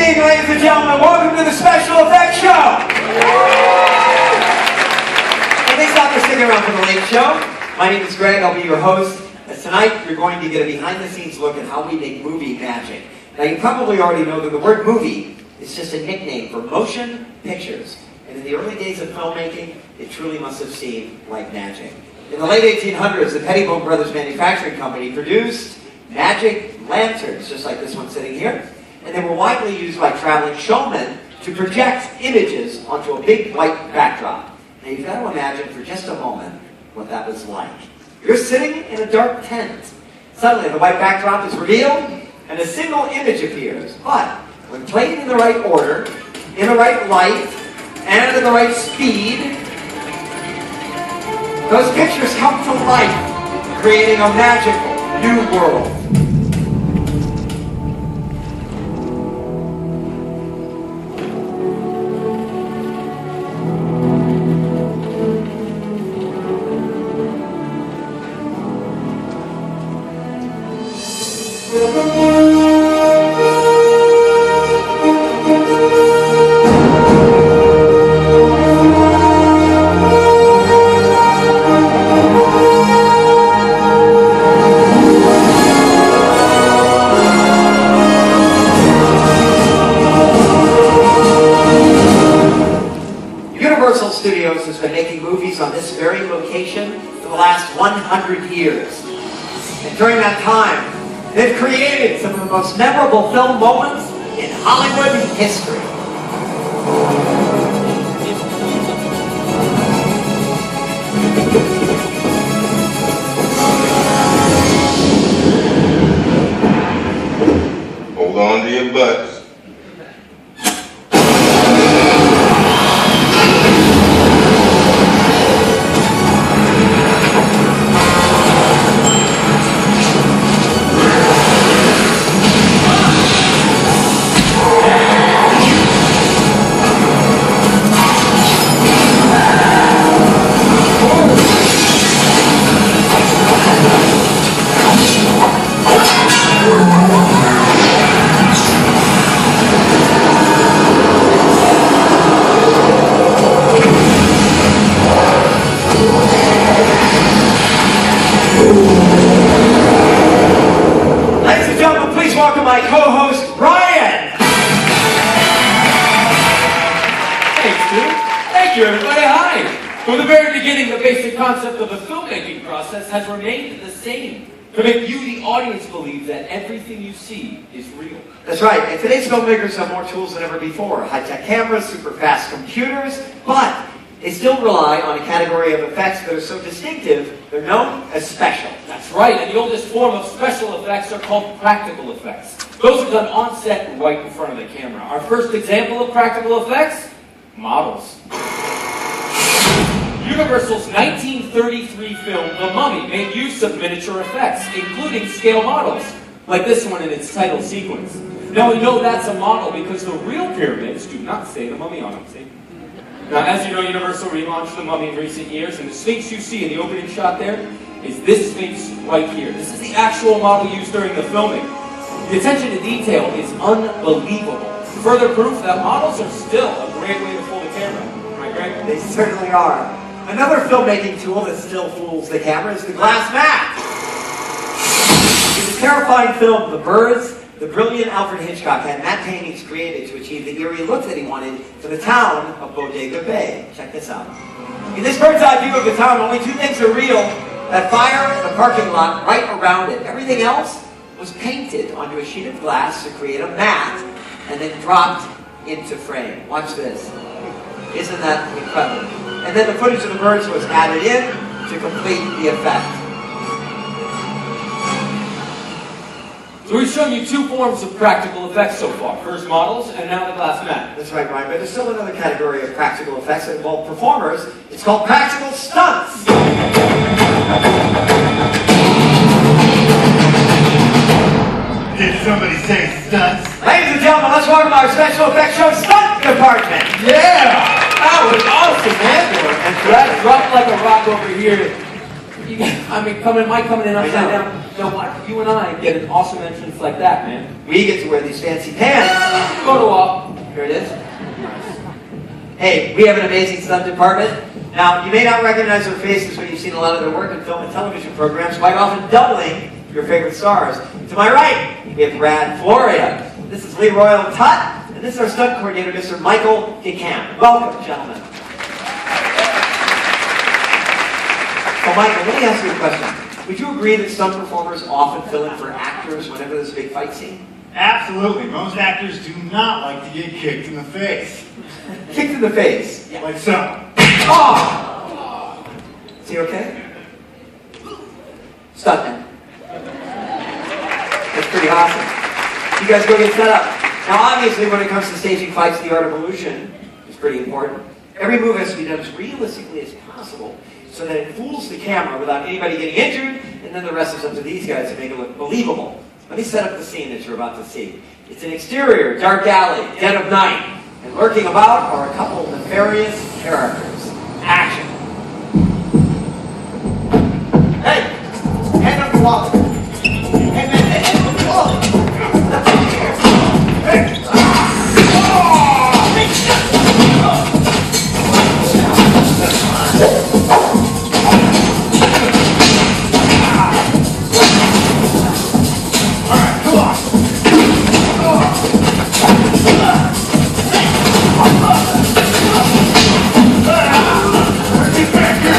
evening, ladies and gentlemen. Welcome to the Special Effects Show. And thanks a lot for sticking around for the late show. My name is Greg. I'll be your host. And tonight, you're going to get a behind-the-scenes look at how we make movie magic. Now, you probably already know that the word movie is just a nickname for motion pictures. And in the early days of filmmaking, it truly must have seemed like magic. In the late 1800s, the Pettibone Brothers Manufacturing Company produced magic lanterns, just like this one sitting here. And they were widely used by traveling showmen to project images onto a big white backdrop. Now, you've got to imagine for just a moment what that was like. You're sitting in a dark tent. Suddenly, the white backdrop is revealed, and a single image appears. But when played in the right order, in the right light, and at the right speed, those pictures come to life, creating a magical new world. Studios has been making movies on this very location for the last 100 years. And during that time, they've created some of the most memorable film moments in Hollywood history. Hold on to your butts. My co-host, Brian! Thanks, dude. Thank you, everybody. Hi! From the very beginning, the basic concept of the filmmaking process has remained the same. To make you, the audience, believe that everything you see is real. That's right. And today's filmmakers have more tools than ever before. High-tech cameras, super fast computers, but they still rely on a category of effects that are so distinctive, they're known as special. That's right, and the oldest form of special effects are called practical effects. Those are done on set right in front of the camera. Our first example of practical effects? Models. Universal's 1933 film, The Mummy, made use of miniature effects, including scale models, like this one in its title sequence. Now we know that's a model because the real pyramids do not say The Mummy on them, see? Now, as you know, Universal relaunched The Mummy in recent years, and the Sphinx you see in the opening shot there is this Sphinx right here. This is the actual model used during the filming. The attention to detail is unbelievable. Further proof that models are still a great way to fool the camera. Right, Greg? They certainly are. Another filmmaking tool that still fools the camera is the glass mat. In the terrifying film, The Birds, the brilliant Alfred Hitchcock had matte paintings created to achieve the eerie look that he wanted for the town of Bodega Bay. Check this out. In this bird's eye view of the town, only two things are real: that fire and the parking lot right around it. Everything else was painted onto a sheet of glass to create a mat and then dropped into frame. Watch this. Isn't that incredible? And then the footage of the birds was added in to complete the effect. So we've shown you two forms of practical effects so far. First models, and now the glass mat. That's right, Ryan, but there's still another category of practical effects that involve performers. It's called practical stunts. Did somebody say stunts? Ladies and gentlemen, let's welcome our special effects show stunt department. Yeah! That was awesome, man. And That dropped like a rock over here. Am I coming in upside down? No, why don't you and I get an awesome entrance like that, man? We get to wear these fancy pants. Go to wall. Here it is. Hey, we have an amazing stunt department. Now, you may not recognize their faces when you've seen a lot of their work in film and television programs, quite often doubling your favorite stars. To my right, we have Brad Floria. This is Lee Royal Tutt, and this is our stunt coordinator, Mr. Michael Gickham. Welcome, gentlemen. So, Michael, let me ask you a question. Would you agree that stunt performers often fill in for actors whenever there's a big fight scene? Absolutely. Most actors do not like to get kicked in the face. Kicked in the face? Yeah. Like so. Oh! Is he okay? Stuntman. That's pretty awesome. You guys go get set up. Now, obviously, when it comes to staging fights, the art of illusion is pretty important. Every move has to be done as realistically as possible so that it fools the camera without anybody getting injured, and then the rest is up to these guys to make it look believable. Let me set up the scene that you're about to see. It's an exterior, dark alley, dead of night, and lurking about are a couple of nefarious characters. Action! Hey! Hand up the wallet! Hey, man, hand up the wallet! Hey! Alright, come on! Get back here!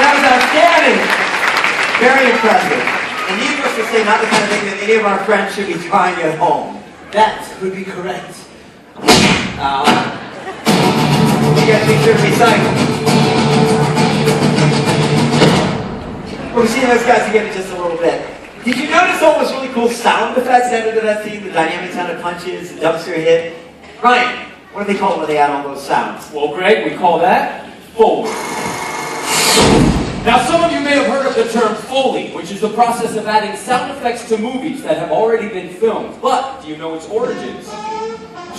That was outstanding! Very impressive. And needless to say, not the kind of thing that any of our friends should be trying at home. That would be correct. You guys be sure to recycle. We're seeing those guys again in just a little bit. Did you notice all those really cool sound effects added to that scene? The dynamic sound of punches, the dumpster hit? Ryan, what do they call it when they add all those sounds? Well, Greg, we call that Foley. Now, some of you may have heard of the term Foley, which is the process of adding sound effects to movies that have already been filmed. But do you know its origins?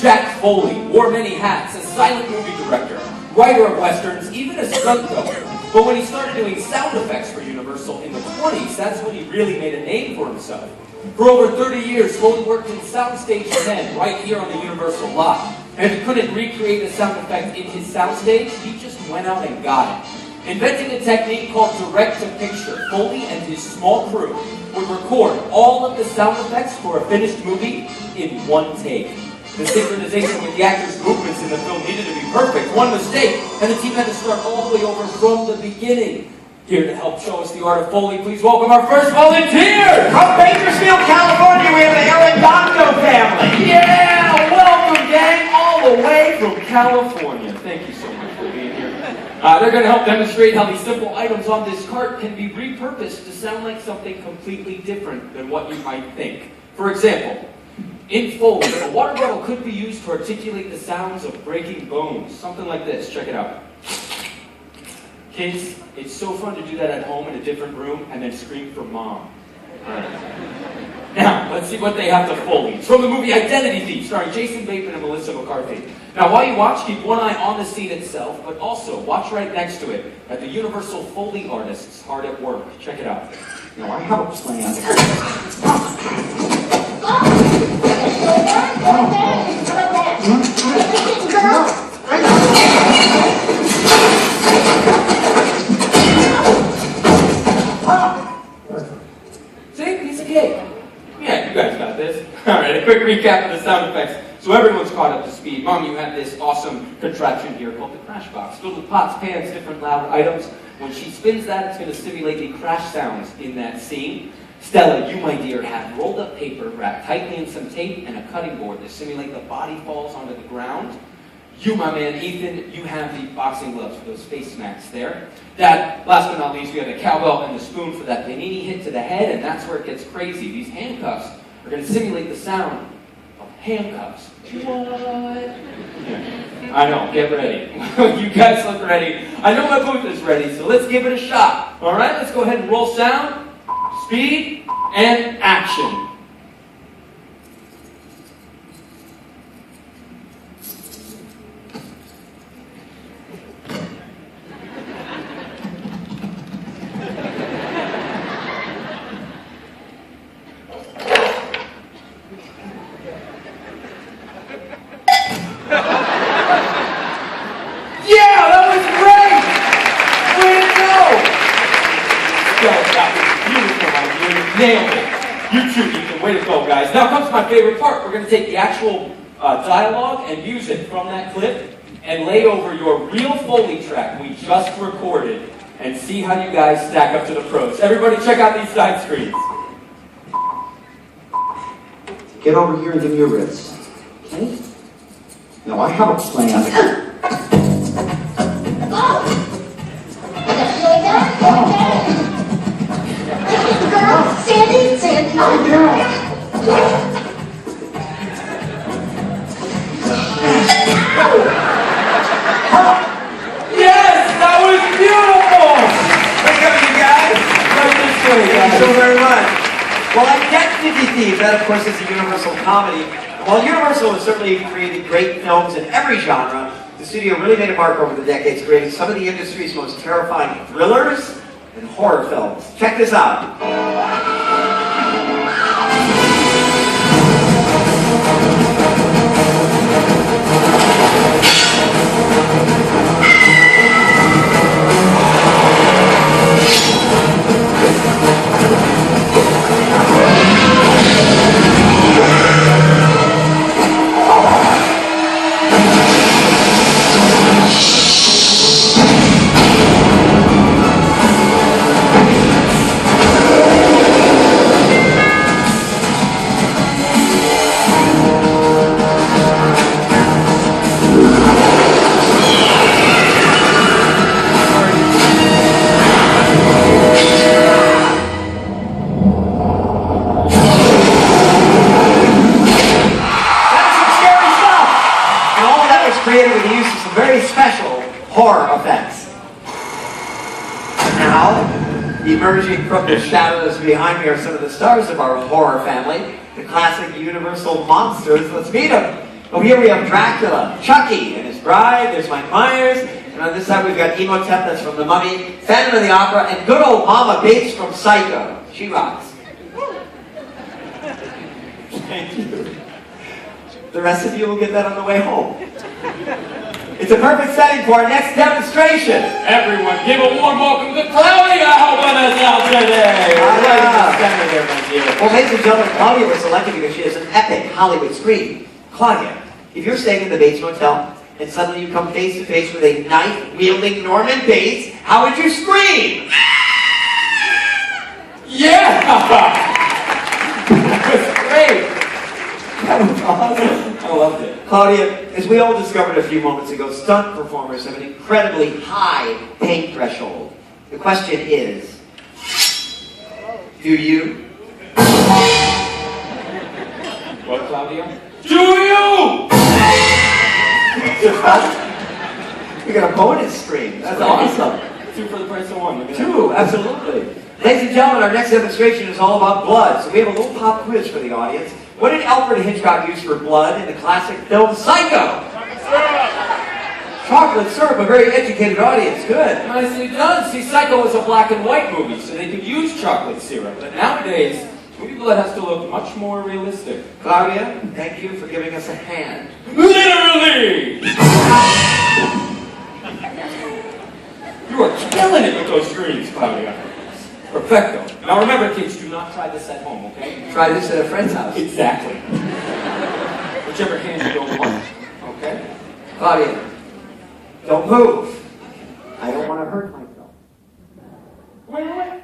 Jack Foley wore many hats, a silent movie director, writer of westerns, even a stunt double. But when he started doing sound effects for Universal in the 20s, that's when he really made a name for himself. For over 30 years, Foley worked in Soundstage 10 right here on the Universal lot. And if he couldn't recreate a sound effect in his soundstage, he just went out and got it. Inventing a technique called direct-to-picture, Foley and his small crew would record all of the sound effects for a finished movie in one take. The synchronization with the actors' movements in the film needed to be perfect. One mistake, and the team had to start all the way over from the beginning. Here to help show us the art of Foley, please welcome our first volunteer! From Bakersfield, California, we have the Arredondo family! Yeah! Welcome, gang! All the way from California. Thank you so much for being here. They're going to help demonstrate how these simple items on this cart can be repurposed to sound like something completely different than what you might think. For example, in Foley, a water bottle could be used to articulate the sounds of breaking bones. Something like this. Check it out. Kids, it's so fun to do that at home in a different room and then scream for mom. Now, let's see what they have to Foley. It's from the movie Identity Thief, starring Jason Bateman and Melissa McCarthy. Now, while you watch, keep one eye on the scene itself, but also watch right next to it at the Universal Foley artists hard at work. Check it out. Now, I have a plan. See? Piece of cake. Yeah, you guys got this. Alright, a quick recap of the sound effects. So everyone's caught up to speed. Mom, you have this awesome contraption here called the crash box, filled with pots, pans, different loud items. When she spins that, it's going to simulate the crash sounds in that scene. Stella, you, my dear, have rolled up paper, wrapped tightly in some tape, and a cutting board to simulate the body falls onto the ground. You, my man, Ethan, you have the boxing gloves for those face smacks there. Dad, last but not least, we have the cowbell and the spoon for that panini hit to the head, and that's where it gets crazy. These handcuffs are going to simulate the sound of handcuffs. What? Yeah. I know, get ready. You guys look ready. I know my booth is ready, so let's give it a shot. All right, let's go ahead and roll sound, speed, and action. Nailed it. You too, Ethan. Way to go, guys. Now comes my favorite part. We're going to take the actual dialogue and music from that clip and lay over your real Foley track we just recorded and see how you guys stack up to the pros. Everybody check out these side screens. Get over here and give me your wrist. Okay? Now I have a plan. Sandy. Oh, girl. Yes, that was beautiful. Thank you, guys. Right this way, Thank you guys. so very much. Well, Identity Thief, that of course is a Universal comedy. And while Universal has certainly created great films in every genre, the studio really made a mark over the decades, creating some of the industry's most terrifying thrillers and horror films. Check this out. Created with the use of some very special horror effects. Now, emerging from the shadows behind me are some of the stars of our horror family, the classic Universal monsters. Let's meet them. Oh, here we have Dracula, Chucky and his bride, there's Mike Myers, and on this side we've got Imhotep, that's from The Mummy, Phantom of the Opera, and good old Mama Bates from Psycho. She rocks. Thank you. The rest of you will get that on the way home. It's a perfect setting for our next demonstration. Everyone, give a warm welcome to Claudia helping us out today. Well, ladies and gentlemen, Claudia was selected because she has an epic Hollywood scream. Claudia, if you're staying in the Bates Motel and suddenly you come face to face with a knife-wielding Norman Bates, how would you scream? Yeah! That was great. That was awesome. I loved it. Claudia, as we all discovered a few moments ago, stunt performers have an incredibly high pain threshold. The question is, do you? What, Claudia? Do you? We got a bonus scream. That's awesome. 2 for the price of 1. Look at that. 2, absolutely. Ladies and gentlemen, our next demonstration is all about blood. So we have a little pop quiz for the audience. What did Alfred Hitchcock use for blood in the classic film Psycho? Chocolate syrup, a very educated audience. Good. Nicely done. See, Psycho was a black and white movie, so they could use chocolate syrup. But nowadays, movie blood has to look much more realistic. Claudia, thank you for giving us a hand. Literally! You are killing it with those screams, Claudia. Perfecto. Now remember, kids, do not try this at home, okay? Try this at a friend's house. Exactly. Whichever hand you don't want, okay? Claudia, don't move. I don't want to hurt myself. Wait.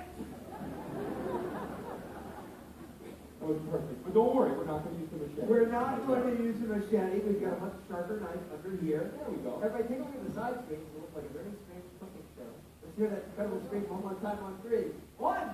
That was perfect. But don't worry, we're not going to use the machete. We're not going to use a machete. We've got a much sharper knife under here. There we go. Everybody take a look at the side screen. It looks like a very strange cooking show. Let's hear that incredible scream one more time on 3. 1,